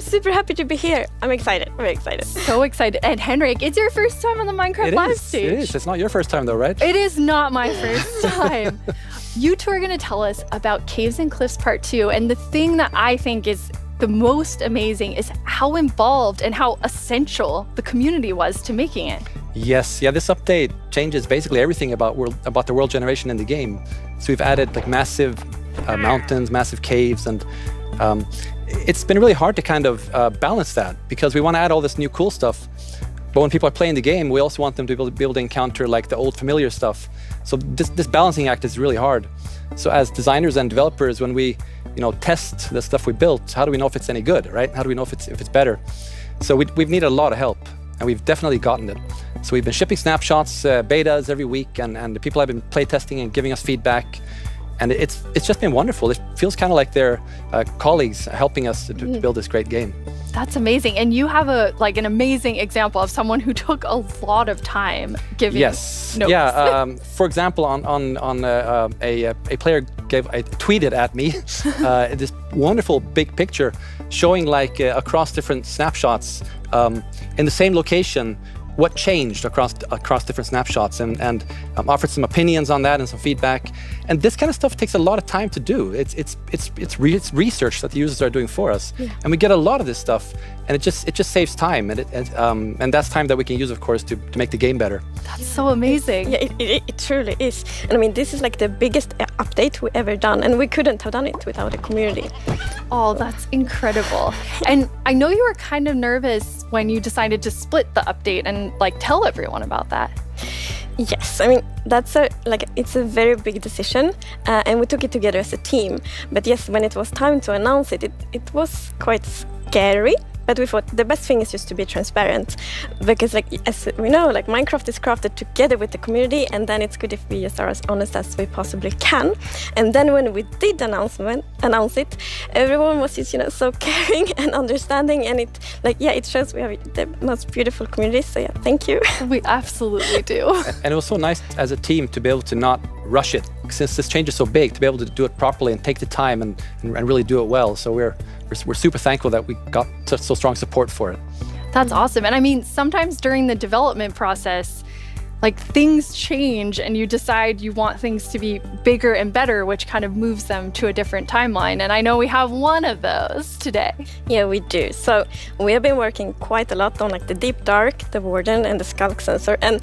super happy to be here. I'm excited, very excited. So excited. And Henrik, it's your first time on the Minecraft live stage. It is. It's not your first time though, right? It is not my first time. You two are going to tell us about Caves and Cliffs Part 2. And the thing that I think is the most amazing is how involved and how essential the community was to making it. Yes, yeah, this update changes basically everything about the world generation in the game. So we've added like massive mountains, massive caves, and it's been really hard to kind of balance that because we want to add all this new cool stuff. But when people are playing the game, we also want them to be able to encounter like the old familiar stuff. So this balancing act is really hard. So as designers and developers, when we test the stuff we built, how do we know if it's any good, right? How do we know if it's better? So we've needed a lot of help, and we've definitely gotten it. So we've been shipping snapshots, betas every week, and the people have been playtesting and giving us feedback. And it's just been wonderful. It feels kind of like they're colleagues helping us to build this great game. That's amazing. And you have an amazing example of someone who took a lot of time giving notes. Yeah. For example, on a player tweeted at me this wonderful big picture showing like across different snapshots in the same location what changed across different snapshots, and offered some opinions on that and some feedback. And this kind of stuff takes a lot of time to do. It's research that the users are doing for us, and we get a lot of this stuff, and it just saves time, and that's time that we can use, of course, to make the game better. That's so amazing. Yeah, it truly is. And I mean, this is like the biggest update we ever done, and we couldn't have done it without a community. Oh, that's incredible. And I know you were kind of nervous when you decided to split the update and tell everyone about that. Yes, I mean, it's a very big decision, and we took it together as a team. But yes, when it was time to announce it was quite scary. But we thought the best thing is just to be transparent, because as we know, Minecraft is crafted together with the community, and then it's good if we just are as honest as we possibly can. And then when we did announce it, everyone was just so caring and understanding, and it shows we have the most beautiful community. So yeah, thank you. We absolutely do. And it was so nice as a team to be able to not rush it, since this change is so big, to be able to do it properly and take the time and really do it well. So we're super thankful that we got such so strong support for it. That's awesome. And I mean, sometimes during the development process, things change and you decide you want things to be bigger and better, which kind of moves them to a different timeline. And I know we have one of those today. Yeah, we do. So we have been working quite a lot on the Deep Dark, the Warden, and the Skulk Sensor. And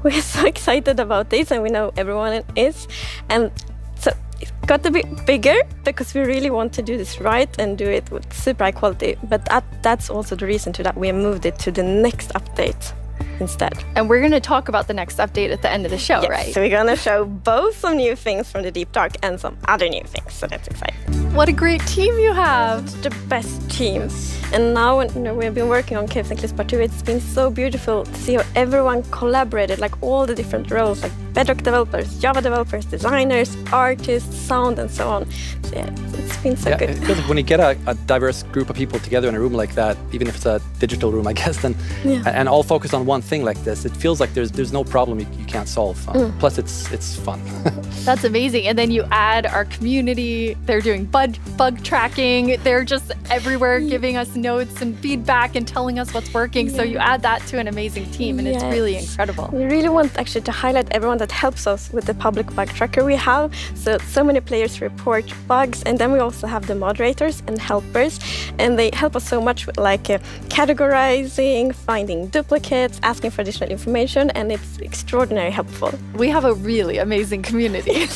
we're so excited about this, and we know everyone is. And so it got a bit bigger because we really want to do this right and do it with super high quality. But that's also the reason that we moved it to the next update instead. And we're going to talk about the next update at the end of the show, yes, right? So we're going to show both some new things from the Deep Dark and some other new things. So that's exciting. What a great team you have. The best team. And now we've been working on Caves and Cliffs Part 2. It's been so beautiful to see how everyone collaborated, all the different roles, Bedrock developers, Java developers, designers, artists, sound, and so on. So yeah, it's been so good. It feels like when you get a diverse group of people together in a room like that, even if it's a digital room, I guess, then and all focused on one thing like this, it feels like there's no problem you can't solve. Plus, it's fun. That's amazing. And then you add our community. They're doing bug tracking. They're just everywhere giving us notes and feedback and telling us what's working. So you add that to an amazing team, and it's really incredible. We really want actually to highlight everyone that helps us with the public bug tracker we have. So many players report bugs, and then we also have the moderators and helpers, and they help us so much with categorizing, finding duplicates, asking for additional information, and it's extraordinarily helpful. We have a really amazing community.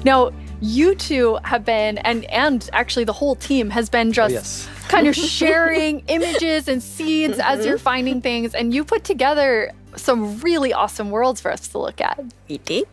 Now, you two have been, and actually the whole team has been just kind of sharing images and seeds as you're finding things, and you put together some really awesome worlds for us to look at. We did.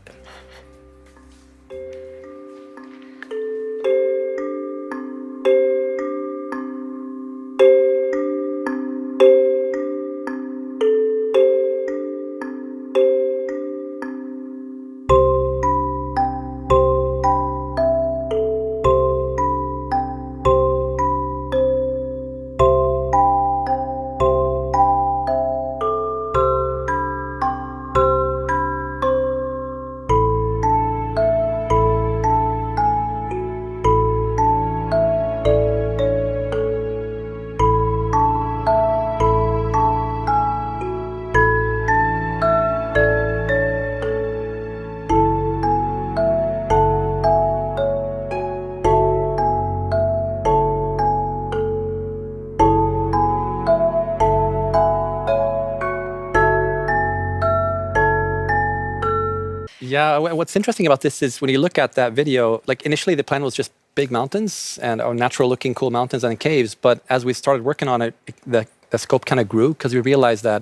Yeah, what's interesting about this is when you look at that video, like initially the plan was just big mountains and natural looking cool mountains and caves. But as we started working on it, the scope kind of grew because we realized that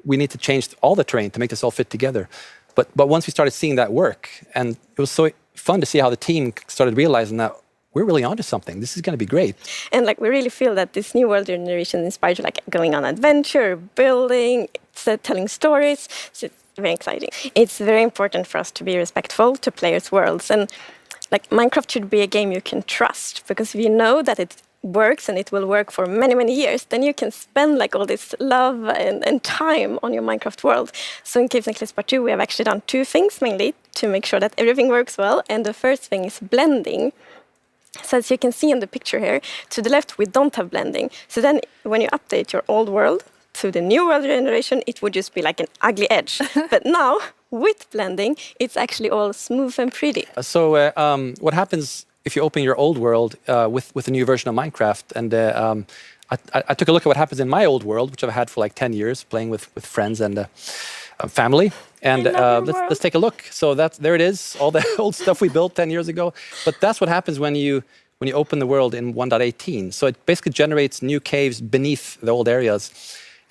we need to change all the terrain to make this all fit together. But once we started seeing that work, and it was so fun to see how the team started realizing that we're really onto something. This is going to be great. And like we really feel that this new world generation inspired you, like going on adventure, building, telling stories. So it's very exciting. It's very important for us to be respectful to players' worlds. And like Minecraft should be a game you can trust, because if you know that it works and it will work for many, many years, then you can spend like all this love and time on your Minecraft world. So in Caves and Cliffs Part 2, we have actually done two things mainly to make sure that everything works well. And the first thing is blending. So as you can see in the picture here, to the left, we don't have blending. So then when you update your old world to the new world generation, it would just be like an ugly edge. But now, with blending, it's actually all smooth and pretty. So what happens if you open your old world with a new version of Minecraft? And I took a look at what happens in my old world, which I've had for like 10 years, playing with friends and family. And let's take a look. So there it is, all the old stuff we built 10 years ago. But that's what happens when you open the world in 1.18. So it basically generates new caves beneath the old areas.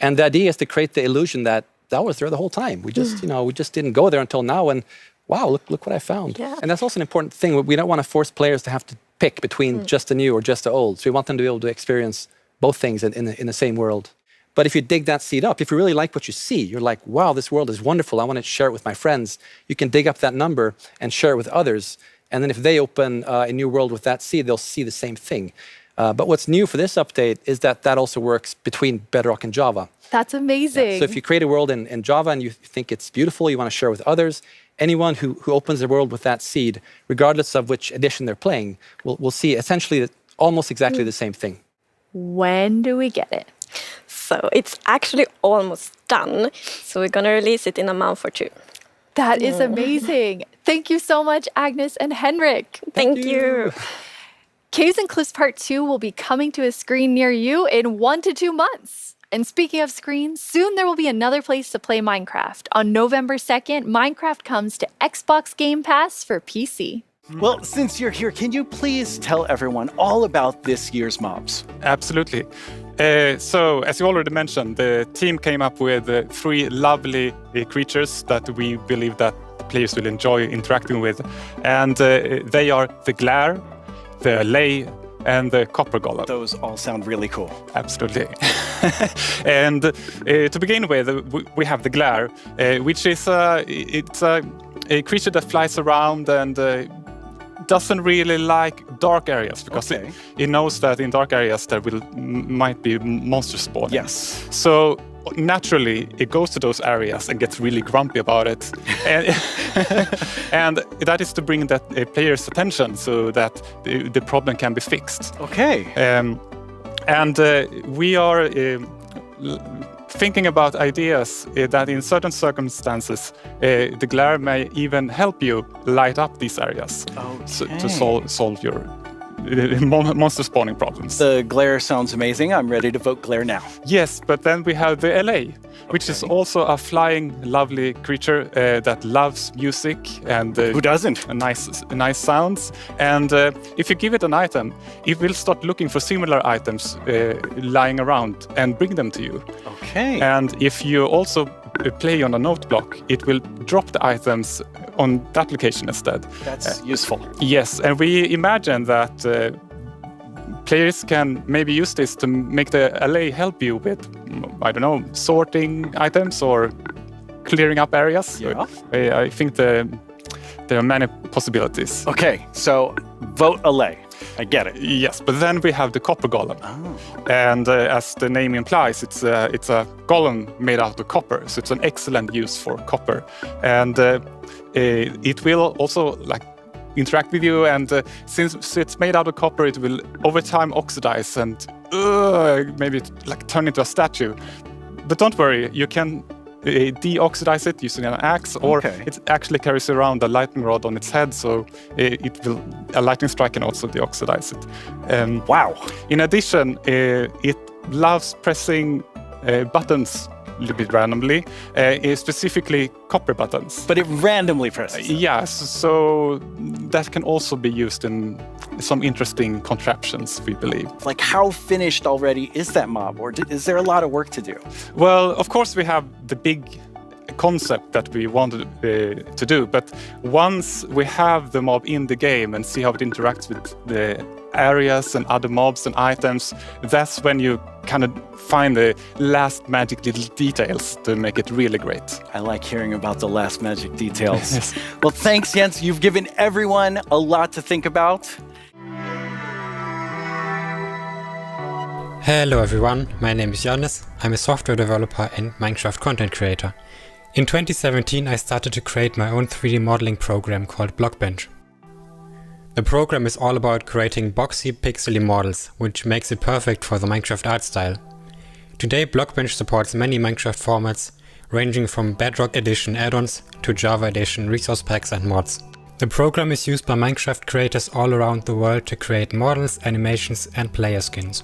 And the idea is to create the illusion that was there the whole time. We just, we just didn't go there until now. And wow, look what I found. Yeah. And that's also an important thing. We don't want to force players to have to pick between just the new or just the old. So we want them to be able to experience both things in the same world. But if you dig that seed up, if you really like what you see, you're like, wow, this world is wonderful. I want to share it with my friends. You can dig up that number and share it with others. And then if they open a new world with that seed, they'll see the same thing. But what's new for this update is that also works between Bedrock and Java. That's amazing. Yeah. So if you create a world in Java and you think it's beautiful, you want to share it with others, anyone who opens the world with that seed, regardless of which edition they're playing, will see essentially almost exactly the same thing. When do we get it? So it's actually almost done. So we're going to release it in a month or two. That is amazing. Thank you so much, Agnes and Henrik. Thank you. Caves and Cliffs Part 2 will be coming to a screen near you in 1 to 2 months. And speaking of screens, soon there will be another place to play Minecraft. On November 2nd, Minecraft comes to Xbox Game Pass for PC. Well, since you're here, can you please tell everyone all about this year's mobs? Absolutely. So, as you already mentioned, the team came up with 3 lovely creatures that we believe that the players will enjoy interacting with. And they are the Glare, the Allay, and the Copper Golem. Those all sound really cool. Absolutely. And to begin with, we have the Glare, which is it's a creature that flies around and doesn't really like dark areas because it knows that in dark areas there might be monsters spawning. Yes. So naturally it goes to those areas and gets really grumpy about it. And that is to bring that player's attention so that the problem can be fixed. Okay. And we are thinking about ideas that in certain circumstances, the Glare may even help you light up these areas to solve your monster spawning problems. The Glare sounds amazing. I'm ready to vote Glare now. Yes, but then we have the LA, which is also a flying, lovely creature that loves music and who doesn't? Nice sounds. And if you give it an item, it will start looking for similar items lying around and bring them to you. Okay. And if you also play on a note block, it will drop the items on that location instead. That's useful. Yes, and we imagine that players can maybe use this to make the LA help you with, I don't know, sorting items or clearing up areas. Yeah. I think there are many possibilities. Okay, so vote Allay. I get it. Yes, but then we have the Copper Golem. And as the name implies, it's a golem made out of copper, so it's an excellent use for copper. And it will also interact with you, and since it's made out of copper, it will over time oxidize and maybe turn into a statue. But don't worry, you can deoxidize it using an axe, or it actually carries around a lightning rod on its head, so a lightning strike can also deoxidize it. Wow. In addition, it loves pressing buttons little bit randomly, is specifically copper buttons. But it randomly presses them. Yes, so that can also be used in some interesting contraptions, we believe. Like, how finished already is that mob, or is there a lot of work to do? Well, of course, we have the big concept that we wanted to do, but once we have the mob in the game and see how it interacts with the areas and other mobs and items, that's when you kind of find the last magic little details to make it really great. I like hearing about the last magic details. Yes. Well, thanks, Jens. You've given everyone a lot to think about. Hello everyone, my name is Jonas. I'm a software developer and Minecraft content creator. In 2017 I started to create my own 3D modeling program called Blockbench. The program is all about creating boxy, pixely models, which makes it perfect for the Minecraft art style. Today Blockbench supports many Minecraft formats, ranging from Bedrock Edition add-ons to Java Edition resource packs and mods. The program is used by Minecraft creators all around the world to create models, animations and player skins.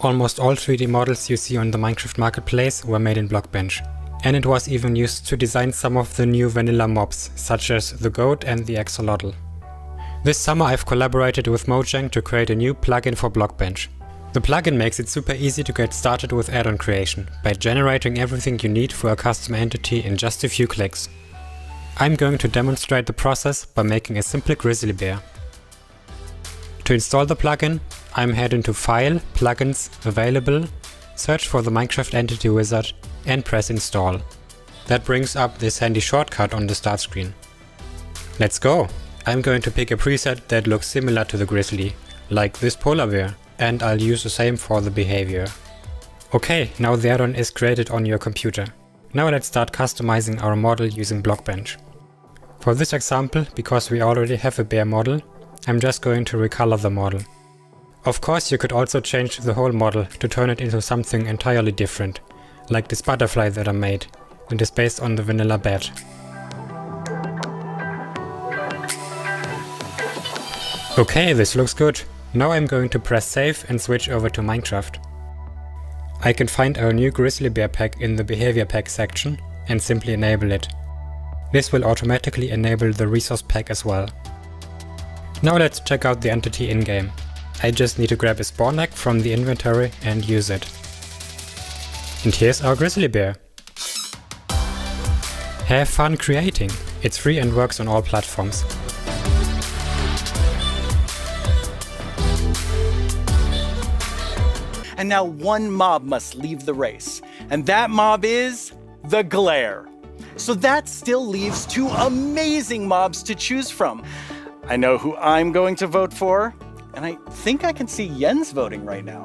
Almost all 3D models you see on the Minecraft Marketplace were made in Blockbench. And it was even used to design some of the new vanilla mobs, such as the goat and the axolotl. This summer I've collaborated with Mojang to create a new plugin for Blockbench. The plugin makes it super easy to get started with add-on creation, by generating everything you need for a custom entity in just a few clicks. I'm going to demonstrate the process by making a simple grizzly bear. To install the plugin, I'm heading to File, Plugins, Available, search for the Minecraft Entity Wizard and press Install. That brings up this handy shortcut on the start screen. Let's go! I'm going to pick a preset that looks similar to the grizzly, like this polar bear, and I'll use the same for the behavior. Okay, now the add-on is created on your computer. Now let's start customizing our model using Blockbench. For this example, because we already have a bear model, I'm just going to recolor the model. Of course, you could also change the whole model to turn it into something entirely different, like this butterfly that I made, and is based on the vanilla bat. Okay, this looks good. Now I'm going to press save and switch over to Minecraft. I can find our new grizzly bear pack in the behavior pack section and simply enable it. This will automatically enable the resource pack as well. Now let's check out the entity in-game. I just need to grab a spawn egg from the inventory and use it. And here's our grizzly bear. Have fun creating! It's free and works on all platforms. And now one mob must leave the race, and that mob is the glare. So that still leaves two amazing mobs to choose from. I know who I'm going to vote for, and I think I can see Jens voting right now.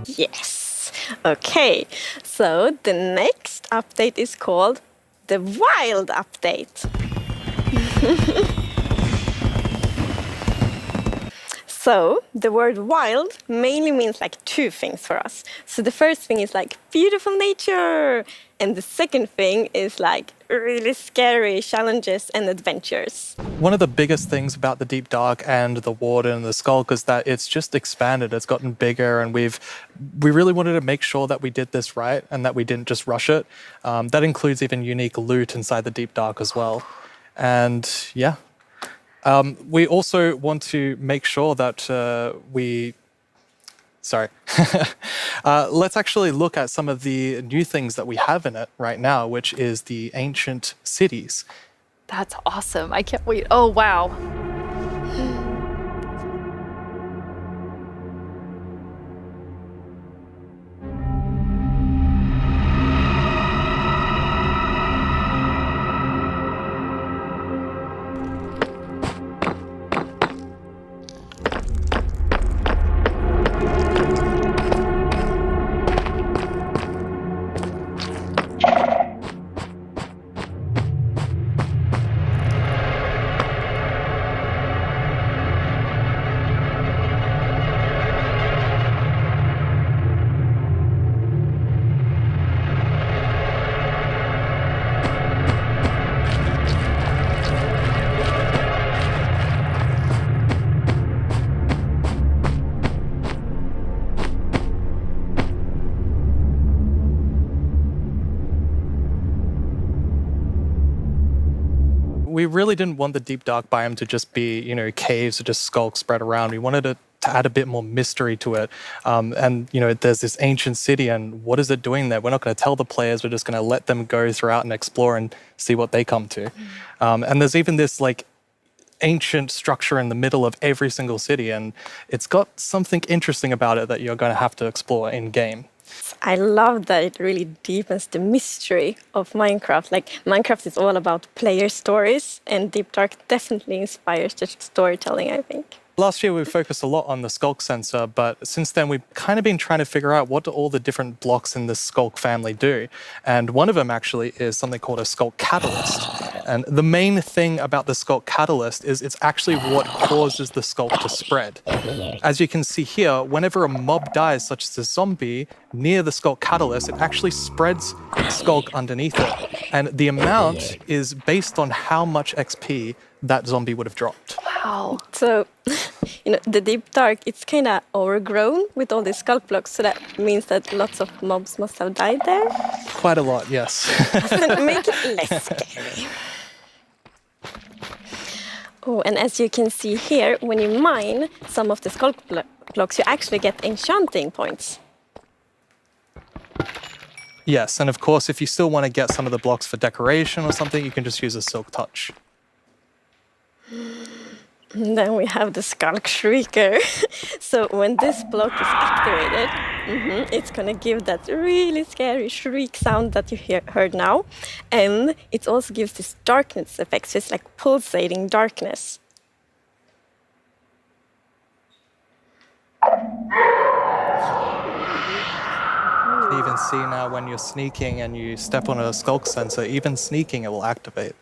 Yes. Okay, so the next update is called the Wild Update. So the word wild mainly means like two things for us. So the first thing is like beautiful nature, and the second thing is like really scary challenges and adventures. One of the biggest things about the Deep Dark and the Warden and the Skulk is that it's just expanded, it's gotten bigger, and we really wanted to make sure that we did this right and that we didn't just rush it. That includes even unique loot inside the Deep Dark as well. And yeah. We also want to make sure that let's actually look at some of the new things that we have in it right now, which is the ancient cities. That's awesome. I can't wait. Oh, wow. we really didn't want the deep dark biome to just be, caves or just skulks spread around. We wanted to add a bit more mystery to it. And there's this ancient city, and what is it doing there? We're not going to tell the players. We're just going to let them go throughout and explore and see what they come to. And there's even this ancient structure in the middle of every single city, and it's got something interesting about it that you're going to have to explore in game. I love that it really deepens the mystery of Minecraft. Minecraft is all about player stories, and Deep Dark definitely inspires the storytelling, I think. Last year, we focused a lot on the Skulk sensor, but since then, we've kind of been trying to figure out what do all the different blocks in the Skulk family do. And one of them actually is something called a Skulk Catalyst. And the main thing about the Skulk Catalyst is it's actually what causes the Skulk to spread. As you can see here, whenever a mob dies, such as a zombie, near the Skulk Catalyst, it actually spreads Skulk underneath it. And the amount is based on how much XP that zombie would have dropped. Wow. So, the Deep Dark, it's kind of overgrown with all these Skulk blocks, so that means that lots of mobs must have died there. Quite a lot, yes. Make it less scary. Oh, and as you can see here, when you mine some of the Skulk blocks, you actually get enchanting points. Yes, and of course, if you still want to get some of the blocks for decoration or something, you can just use a Silk Touch. And then we have the Skulk Shrieker. So when this block is activated, it's going to give that really scary shriek sound that you heard now. And it also gives this darkness effect, so it's like pulsating darkness. You can even see now when you're sneaking and you step on a Skulk sensor, even sneaking it will activate.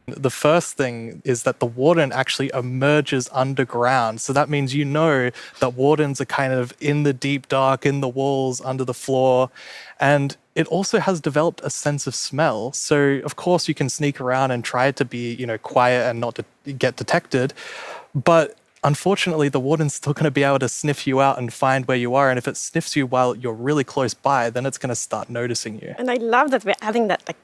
The first thing is that the warden actually emerges underground. So that means that wardens are kind of in the deep dark, in the walls, under the floor. And it also has developed a sense of smell. So of course you can sneak around and try to be, quiet and not to get detected. But unfortunately, the warden's still going to be able to sniff you out and find where you are. And if it sniffs you while you're really close by, then it's going to start noticing you. And I love that we're adding that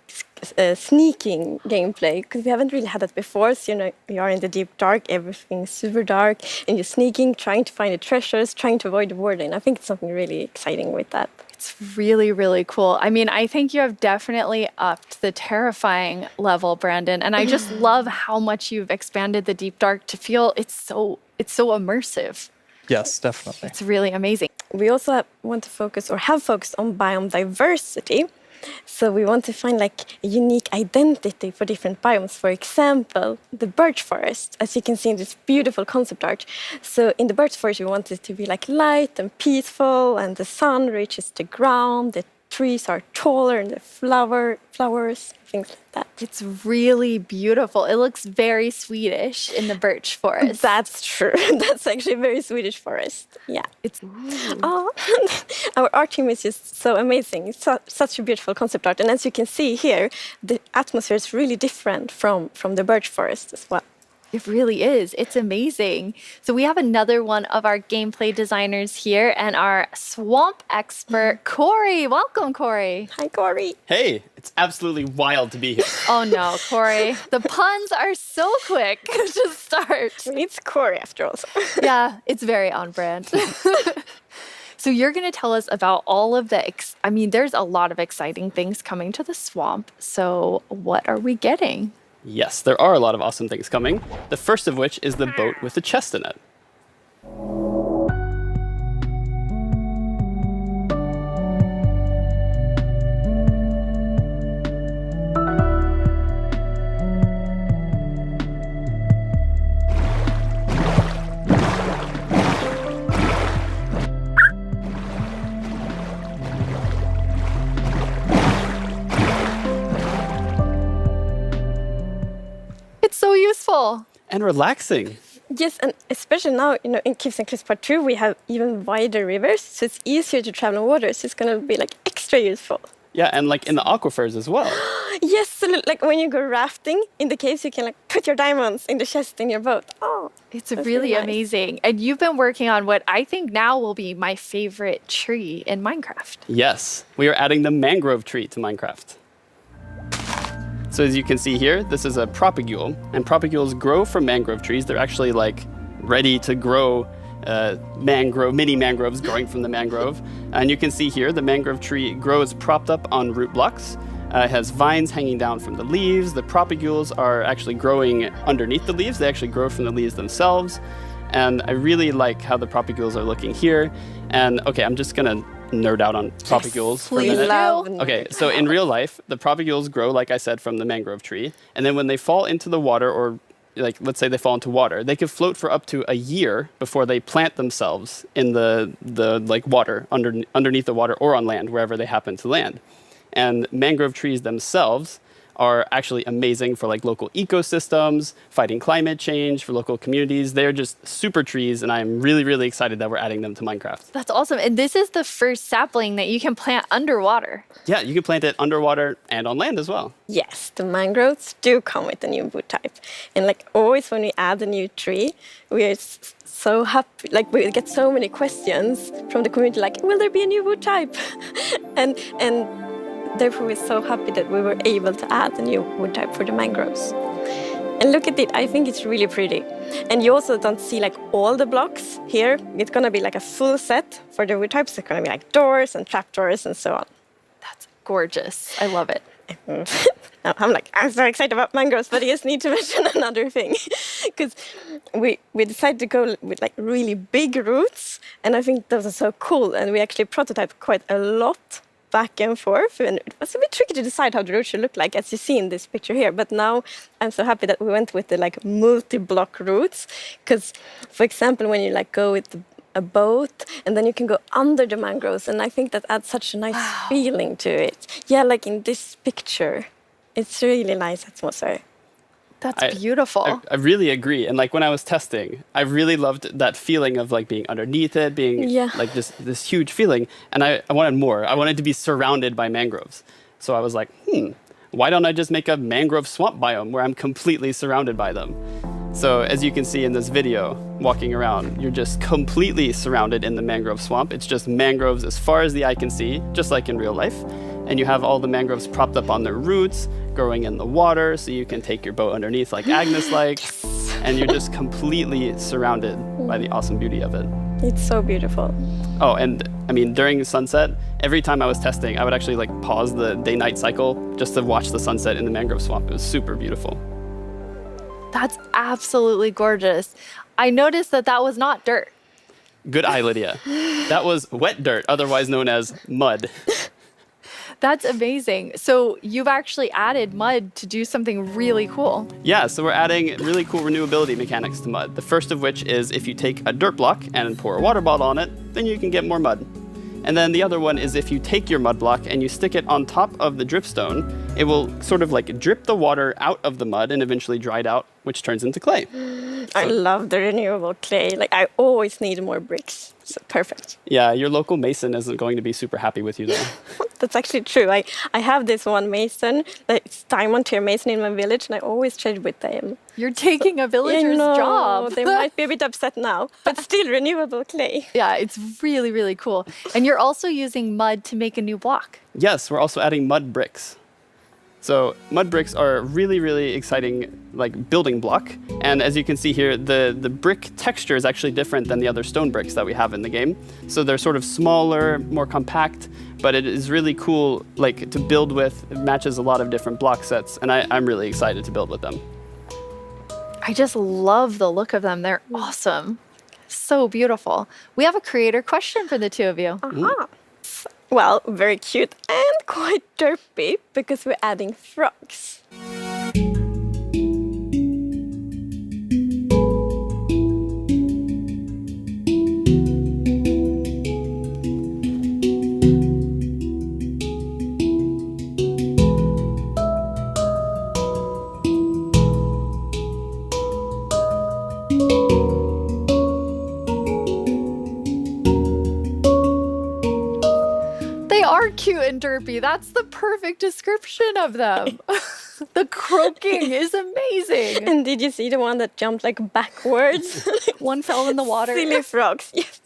sneaking gameplay, because we haven't really had that before. So, you are in the deep dark, everything's super dark, and you're sneaking, trying to find the treasures, trying to avoid the warden. I think it's something really exciting with that. It's really, really cool. I mean, I think you have definitely upped the terrifying level, Brandon. And I just love how much you've expanded the Deep Dark to feel it's so immersive. Yes, definitely. It's really amazing. We also want to focus, or have focused, on biome diversity. So we want to find a unique identity for different biomes. For example, the birch forest, as you can see in this beautiful concept art. So in the birch forest, we want it to be light and peaceful, and the sun reaches the ground, the trees are taller, and the flowers, things like that. It's really beautiful. It looks very Swedish in the birch forest. That's true. That's actually a very Swedish forest. Yeah. Our art team is just so amazing. It's such a beautiful concept art. And as you can see here, the atmosphere is really different from the birch forest as well. It really is. It's amazing. So we have another one of our gameplay designers here and our swamp expert, Corey. Welcome, Corey. Hi, Corey. Hey, it's absolutely wild to be here. Oh no, Corey. The puns are so quick to start. It's Corey after all. So. Yeah, it's very on brand. So you're going to tell us about all of the, there's a lot of exciting things coming to the swamp. So what are we getting? Yes, there are a lot of awesome things coming. The first of which is the boat with the chest in it. It's so useful. And relaxing. Yes, and especially now, in Caves and Cliffs Part 2, we have even wider rivers, so it's easier to travel on water, so it's going to be like extra useful. Yeah, and like in the aquifers as well. Yes, so like when you go rafting in the caves, you can like put your diamonds in the chest in your boat. Oh, It's that's really nice. amazing. And you've been working on what I think now will be my favorite tree in Minecraft. Yes, we are adding the mangrove tree to Minecraft. So as you can see here, this is a propagule, and propagules grow from mangrove trees. They're actually like ready to grow mini mangroves growing from the mangrove. And you can see here, the mangrove tree grows propped up on root blocks. It has vines hanging down from the leaves. The propagules are actually growing underneath the leaves. They actually grow from the leaves themselves. And I really like how the propagules are looking here. And okay, I'm just gonna nerd out on propagules for a please minute. do. Okay, so in real life, the propagules grow, like I said, from the mangrove tree. And then when they fall into the water, or like let's say they fall into water, they can float for up to a year before they plant themselves in the like water, underneath the water or on land, wherever they happen to land. And mangrove trees themselves are actually amazing for like local ecosystems, fighting climate change, for local communities. They're just super trees, and I'm really, really excited that we're adding them to Minecraft. That's awesome. And this is the first sapling that you can plant underwater. Yeah, you can plant it underwater and on land as well. Yes, the mangroves do come with a new wood type. And like always when we add a new tree, we are so happy. Like we get so many questions from the community like, will there be a new wood type? and therefore we're so happy that we were able to add a new wood type for the mangroves. And look at it, I think it's really pretty. And you also don't see like all the blocks here. It's gonna be like a full set for the wood types. It's gonna be like doors and trapdoors and so on. That's gorgeous. I love it. I'm so excited about mangroves, but I just need to mention another thing. Because we decided to go with like really big roots, and I think those are so cool. And we actually prototyped quite a lot back and forth, and it was a bit tricky to decide how the root should look like, as you see in this picture here. But now I'm so happy that we went with the like multi-block roots, because for example, when you like go with a boat and then you can go under the mangroves, and I think that adds such a nice feeling to it. Yeah, like in this picture, it's really nice atmosphere. That's beautiful. I really agree. And like when I was testing, I really loved that feeling of like being underneath it, being like this huge feeling. And I wanted more. I wanted to be surrounded by mangroves. So I was like, why don't I just make a mangrove swamp biome where I'm completely surrounded by them? So as you can see in this video, walking around, you're just completely surrounded in the mangrove swamp. It's just mangroves as far as the eye can see, just like in real life. And you have all the mangroves propped up on their roots, growing in the water, so you can take your boat underneath like Agnes likes. And you're just completely surrounded by the awesome beauty of it. It's so beautiful. Oh, and I mean, during sunset, every time I was testing, I would actually like pause the day-night cycle just to watch the sunset in the mangrove swamp. It was super beautiful. That's absolutely gorgeous. I noticed that was not dirt. Good eye, Lydia. That was wet dirt, otherwise known as mud. That's amazing. So you've actually added mud to do something really cool. Yeah, so we're adding really cool renewability mechanics to mud. The first of which is if you take a dirt block and pour a water bottle on it, then you can get more mud. And then the other one is if you take your mud block and you stick it on top of the dripstone, it will sort of like drip the water out of the mud and eventually dry it out which turns into clay. I love the renewable clay. Like, I always need more bricks. So perfect. Yeah, your local mason isn't going to be super happy with you though. That's actually true. I have this one mason, it's diamond tier mason in my village, and I always trade with them. You're taking a villager's job. They might be a bit upset now, but still renewable clay. Yeah, it's really, really cool. And you're also using mud to make a new block. Yes, we're also adding mud bricks. So mud bricks are a really, really exciting like building block. And as you can see here, the brick texture is actually different than the other stone bricks that we have in the game. So they're sort of smaller, more compact, but it is really cool like to build with. It matches a lot of different block sets, and I'm really excited to build with them. I just love the look of them. They're awesome. So beautiful. We have a creator question for the two of you. Well, very cute and quite derpy because we're adding frogs. Cute and derpy. That's the perfect description of them. The croaking is amazing. And did you see the one that jumped like backwards? One fell in the water. Silly frogs, yes.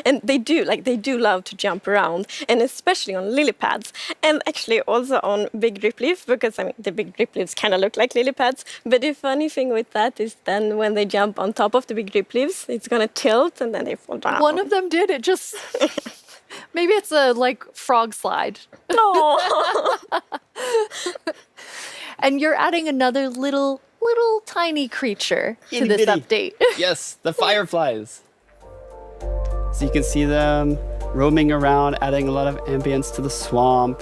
And they do love to jump around, and especially on lily pads, and actually also on big drip leaf, because I mean the big drip leaves kind of look like lily pads. But the funny thing with that is then when they jump on top of the big drip leaves, it's gonna tilt and then they fall down. One of them did. It just maybe it's a like frog slide. No. And you're adding another little tiny creature to this update. Yes, the fireflies. So you can see them roaming around, adding a lot of ambience to the swamp,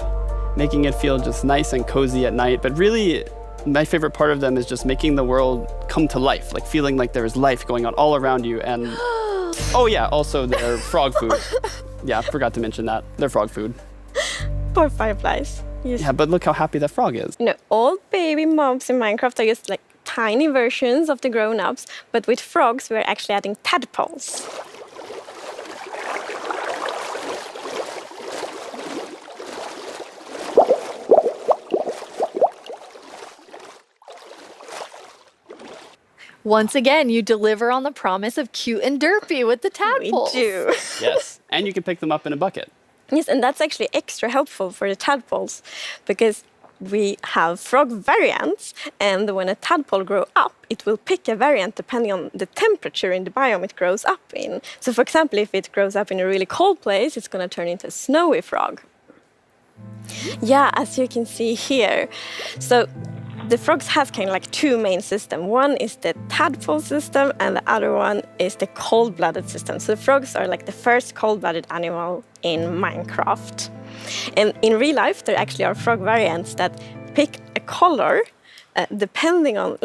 making it feel just nice and cozy at night. But really, my favorite part of them is just making the world come to life, like feeling like there's life going on all around you. And oh yeah, also they're frog food. Yeah, forgot to mention that. They're frog food. Poor fireflies. Yes. Yeah, but look how happy that frog is. You know, all baby mobs in Minecraft are just like tiny versions of the grown-ups, but with frogs we're actually adding tadpoles. Once again, you deliver on the promise of cute and derpy with the tadpoles. We do. Yes, and you can pick them up in a bucket. Yes, and that's actually extra helpful for the tadpoles because we have frog variants, and when a tadpole grows up, it will pick a variant depending on the temperature in the biome it grows up in. So for example, if it grows up in a really cold place, it's going to turn into a snowy frog. Yeah, as you can see here. So the frogs have kind of like two main systems. One is the tadpole system and the other one is the cold-blooded system. So the frogs are like the first cold-blooded animal in Minecraft. And in real life, there actually are frog variants that pick a color depending on,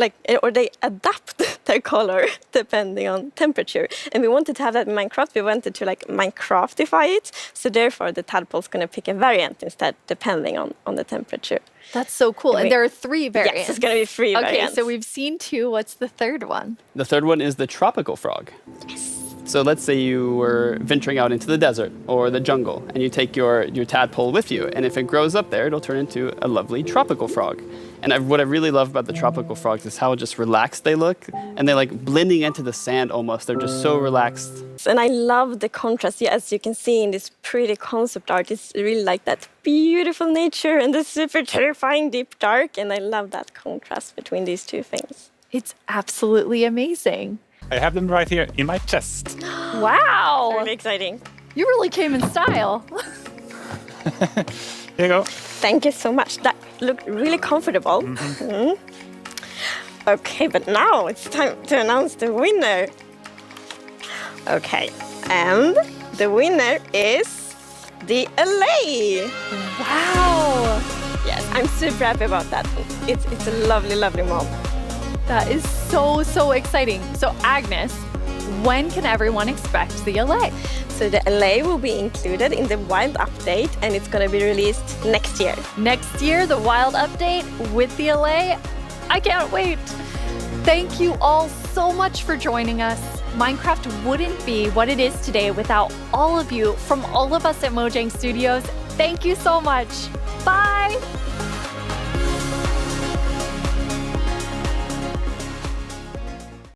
or they adapt their color depending on temperature. And we wanted to have that in Minecraft. We wanted to Minecraftify it. So therefore, the tadpole's going to pick a variant instead, depending on the temperature. That's so cool. And there are 3 variants. Yes, it's going to be 3 variants. Okay, so we've seen 2. What's the third one? The third one is the tropical frog. Yes. So let's say you were venturing out into the desert or the jungle, and you take your tadpole with you, and if it grows up there, it'll turn into a lovely tropical frog. And what I really love about the tropical frogs is how just relaxed they look, and they're like blending into the sand almost. They're just so relaxed. And I love the contrast. Yeah, as you can see in this pretty concept art, it's really like that beautiful nature and the super terrifying deep dark, and I love that contrast between these two things. It's absolutely amazing. I have them right here in my chest. Wow! Really exciting. You really came in style. Here you go. Thank you so much. That looked really comfortable. Okay, but now it's time to announce the winner. Okay, and the winner is the LA. Wow! Yes, I'm super happy about that. It's a lovely, lovely mob. That is so exciting. So Agnes, when can everyone expect the LA? So the LA will be included in the Wild update, and it's going to be released next year. Next year, the Wild update with the LA. I can't wait. Thank you all so much for joining us. Minecraft wouldn't be what it is today without all of you. From all of us at Mojang Studios, thank you so much. Bye!